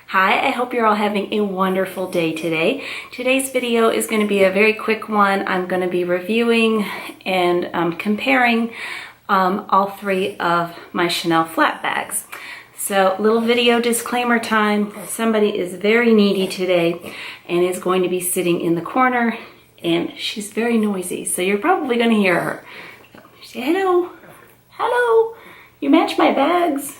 Hi, I hope you're all having a wonderful day today. Today's video is going to be a very quick one. I'm going to be reviewing and comparing all three of my Chanel flat bags. So, little video disclaimer time. Somebody is very needy today and is going to be sitting in the corner, and she's very noisy, so you're probably going to hear her. So, say hello. Hello. You match my bags.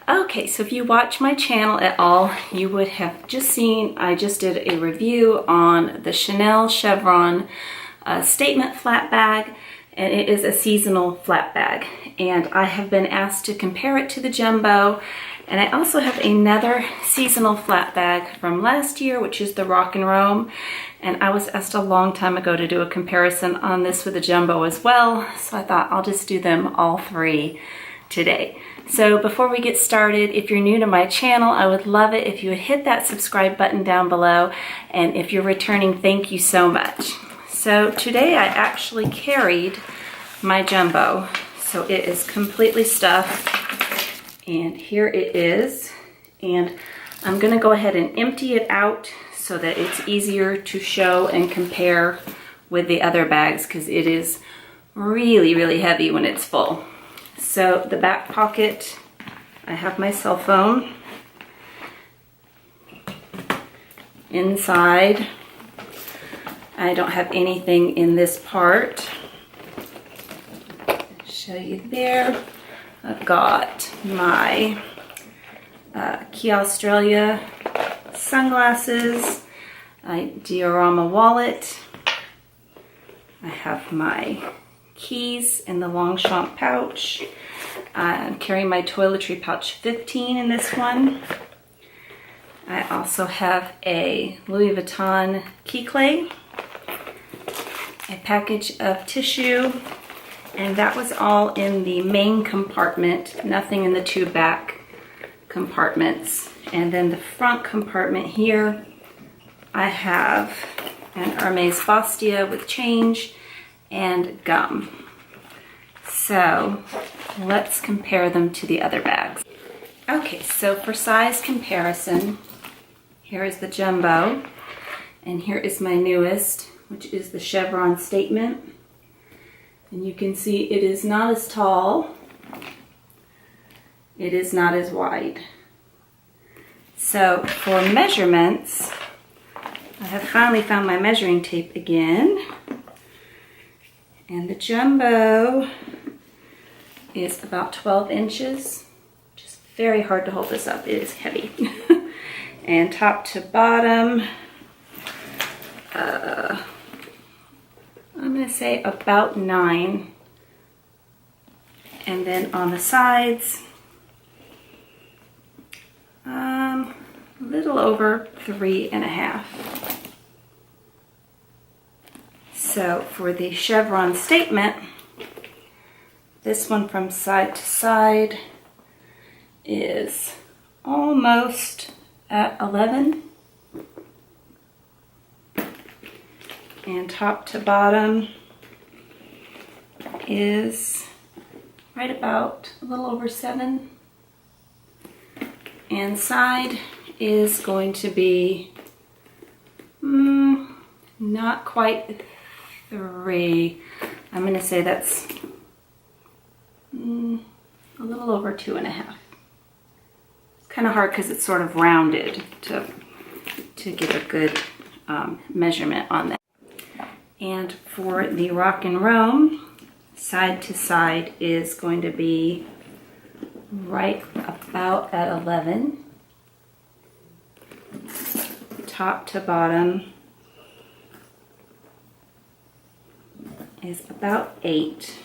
Okay, so if you watch my channel at all, you would have just seen I just did a review on the Chanel Chevron Statement flat bag, and it is a seasonal flat bag. And I have been asked to compare it to the Jumbo, and I also have another seasonal flat bag from last year, which is the Rock and Roam. And I was asked a long time ago to do a comparison on this with the Jumbo as well, so I thought I'll just do them all three today. So before we get started, if you're new to my channel, I would love it if you would hit that subscribe button down below. And if you're returning, thank you so much. So today I actually carried my Jumbo. So it is completely stuffed. And here it is. And I'm going to go ahead and empty it out so that it's easier to show and compare with the other bags, because it is really, really heavy when it's full. So the back pocket, I have my cell phone. Inside, I don't have anything in this part. Show you there. I've got my Key Australia sunglasses, a diorama wallet. I have my keys in the Longchamp pouch. I'm carrying my toiletry pouch 15 in this one. I also have a Louis Vuitton key clay, a package of tissue, and that was all in the main compartment, nothing in the two back compartments. And then the front compartment here, I have an Hermes Bastia with change and gum. So let's compare them to the other bags. Okay, so for size comparison, here is the Jumbo, and here is my newest, which is the Chevron Statement. And you can see it is not as tall, it is not as wide. So for measurements, I have finally found my measuring tape again. And the Jumbo is about 12 inches. Just very hard to hold this up. It is heavy. And top to bottom, I'm going to say about 9. And then on the sides, a little over 3.5. So for the Chevron Statement, this one from side to side is almost at 11. And top to bottom is right about a little over 7. And side is going to be not quite 3. I'm going to say that's a little over 2.5. It's kind of hard because it's sort of rounded to get a good measurement on that. And for the Rock and Roam, side to side is going to be right about at 11. Top to bottom is about 8.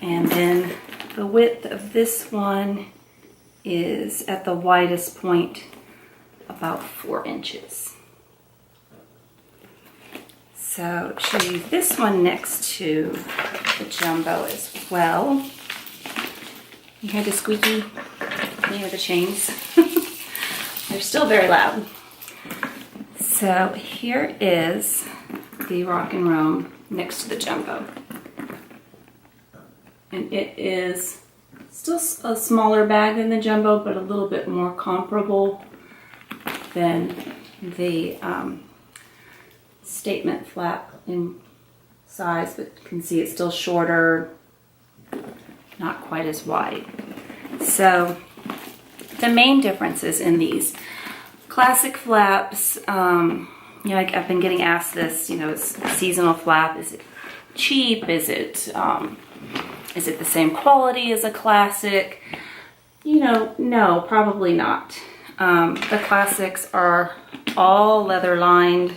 And then the width of this one is at the widest point about 4 inches. So show you this one next to the Jumbo as well. You hear the squeaky? You hear the chains? They're still very loud. So here is the Rock and Roam next to the Jumbo. And it is Still a smaller bag than the jumbo, but a little bit more comparable than the Statement flap in size, but you can see it's still shorter, not quite as wide. So the main differences in these classic flaps, you know, like I've been getting asked this, you know, it's a seasonal flap. Is it cheap? Is it the same quality as a classic? You know, no, probably not. The classics are all leather lined.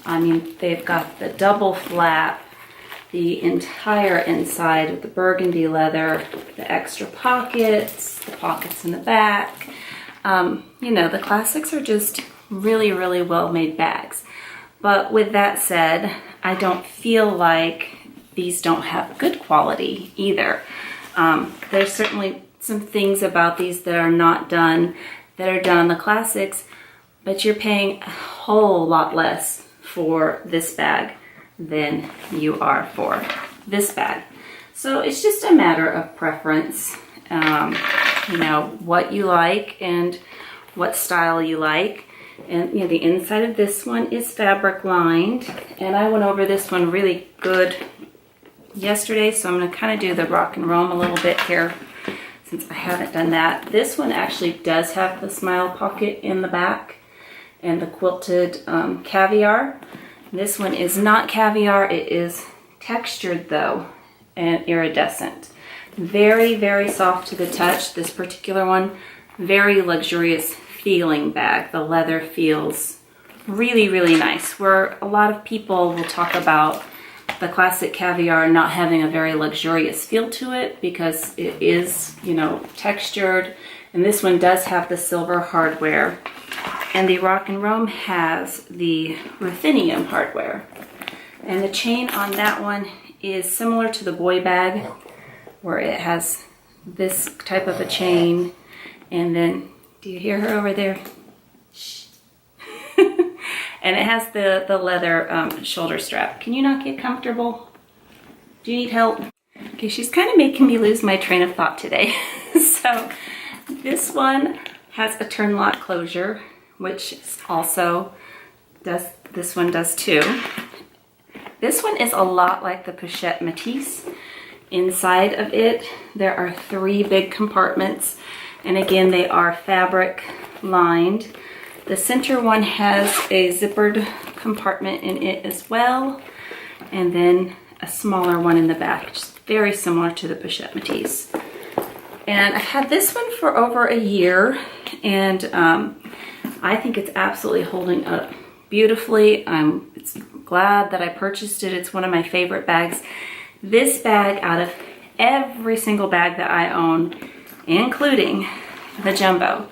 I mean, they've got the double flap, the entire inside of the burgundy leather, the extra pockets, the pockets in the back. You know, the classics are just really, really well made bags. But with that said, I don't feel like these don't have good quality either. There's certainly some things about these that are not done, that are done on the classics, but you're paying a whole lot less for this bag than you are for this bag. So it's just a matter of preference, you know, what you like and what style you like. And you know, the inside of this one is fabric lined, and I went over this one really good yesterday, so I'm going to kind of do the rock and roam a little bit here since I haven't done that. This one actually does have the smile pocket in the back and the quilted caviar. This one is not caviar, it is textured though and iridescent. Very, very soft to the touch. This particular one, very luxurious feeling bag. The leather feels really, really nice. Where a lot of people will talk about the classic caviar not having a very luxurious feel to it because it is, you know, textured. And this one does have the silver hardware. And the Rock and Roam has the Ruthenium hardware. And the chain on that one is similar to the boy bag, where it has this type of a chain. And then, do you hear her over there? Shh. And it has the leather shoulder strap. Can you not get comfortable? Do you need help? Okay, she's kind of making me lose my train of thought today. So this one has a turn lock closure, which also this one does too. This one is a lot like the Pochette Matisse. Inside of it, there are 3 big compartments. And again, they are fabric lined. The center one has a zippered compartment in it as well. And then a smaller one in the back, just very similar to the Pochette Matisse. And I've had this one for over a year, and I think it's absolutely holding up beautifully. I'm glad that I purchased it. It's one of my favorite bags. This bag, out of every single bag that I own, including the jumbo,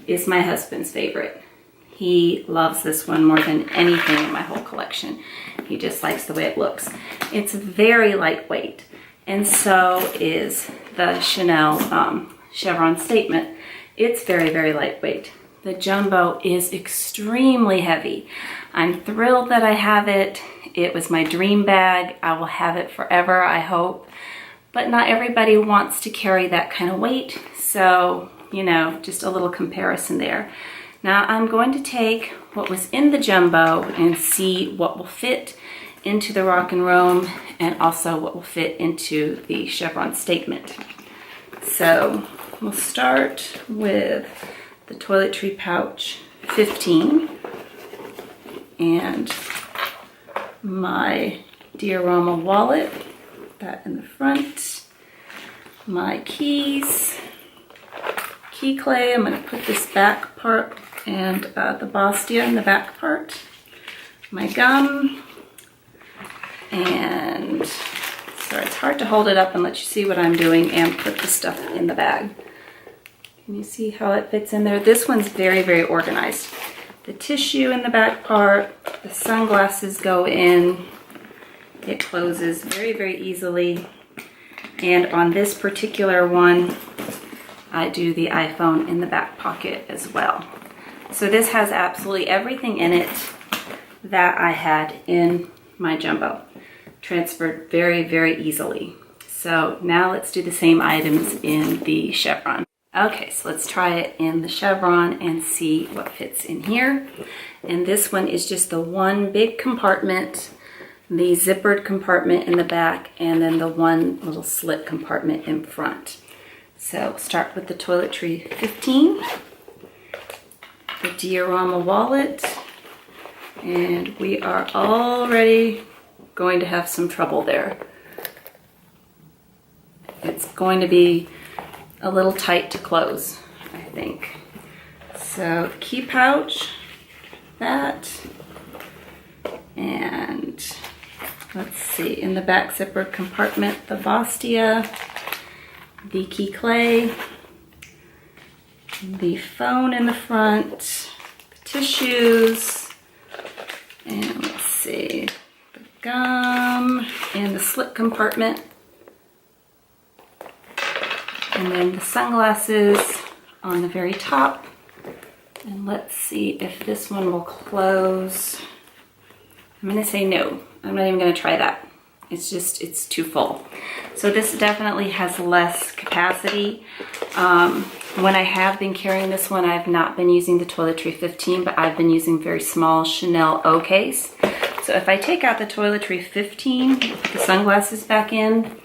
is my husband's favorite. He loves this one more than anything in my whole collection. He just likes the way it looks. It's very lightweight, and so is the Chanel Chevron Statement. It's very, very lightweight. The jumbo is extremely heavy. I'm thrilled that I have it. It was my dream bag. I will have it forever, I hope. But not everybody wants to carry that kind of weight, so, you know, just a little comparison there. Now I'm going to take what was in the jumbo and see what will fit into the Rock and Roam and also what will fit into the Chevron Statement. So we'll start with the Toiletries pouch 15 and my Diorama wallet, that in the front, my keys, key clay. I'm going to put this back part and the Bastia in the back part, my gum, and sorry, it's hard to hold it up and let you see what I'm doing and put the stuff in the bag. Can you see how it fits in there? This one's very, very organized. The tissue in the back part, the sunglasses go in, it closes very, very easily. And on this particular one, I do the iPhone in the back pocket as well. So this has absolutely everything in it that I had in my jumbo. Transferred very, very easily. So now let's do the same items in the Chevron. Okay, so let's try it in the Chevron and see what fits in here. And this one is just the one big compartment, the zippered compartment in the back, and then the one little slit compartment in front. So start with the Toiletries 15, the diorama wallet, and we are already going to have some trouble there. It's going to be a little tight to close, I think. So key pouch, that, and let's see, in the back zipper compartment, the Bastia, the key clay, the phone in the front, the tissues, and let's see, the gum, and the slip compartment. And then the sunglasses on the very top. And let's see if this one will close. I'm gonna say no. I'm not even gonna try that. It's too full. So this definitely has less capacity. When I have been carrying this one, I've not been using the Toiletries 15, but I've been using very small Chanel O case. So if I take out the Toiletries 15, put the sunglasses back in,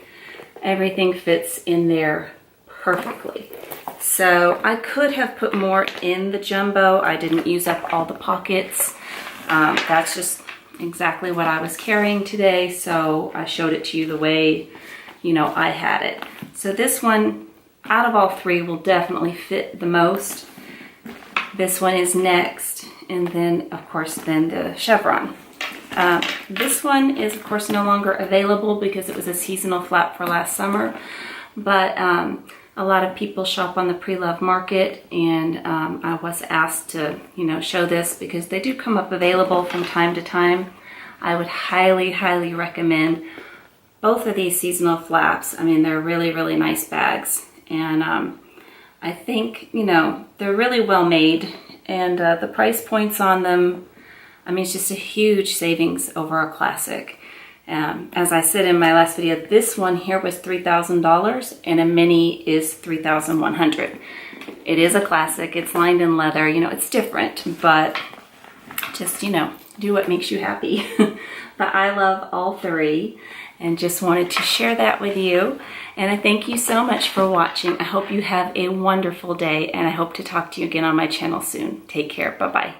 everything fits in there perfectly. So I could have put more in the jumbo. I didn't use up all the pockets. That's just exactly what I was carrying today, so I showed it to you the way, you know, I had it. So this one, out of all three, will definitely fit the most. This one is next, and then, of course, then the Chevron. This one is, of course, no longer available because it was a seasonal flap for last summer, but a lot of people shop on the pre-loved market, and I was asked to, you know, show this because they do come up available from time to time. I would highly, highly recommend both of these seasonal flaps. I mean, they're really, really nice bags, and I think, you know, they're really well made, and the price points on them, I mean, it's just a huge savings over a classic. As I said in my last video, this one here was $3,000 and a mini is $3,100. It is a classic. It's lined in leather. You know, it's different, but just, you know, do what makes you happy. But I love all three and just wanted to share that with you. And I thank you so much for watching. I hope you have a wonderful day, and I hope to talk to you again on my channel soon. Take care. Bye-bye.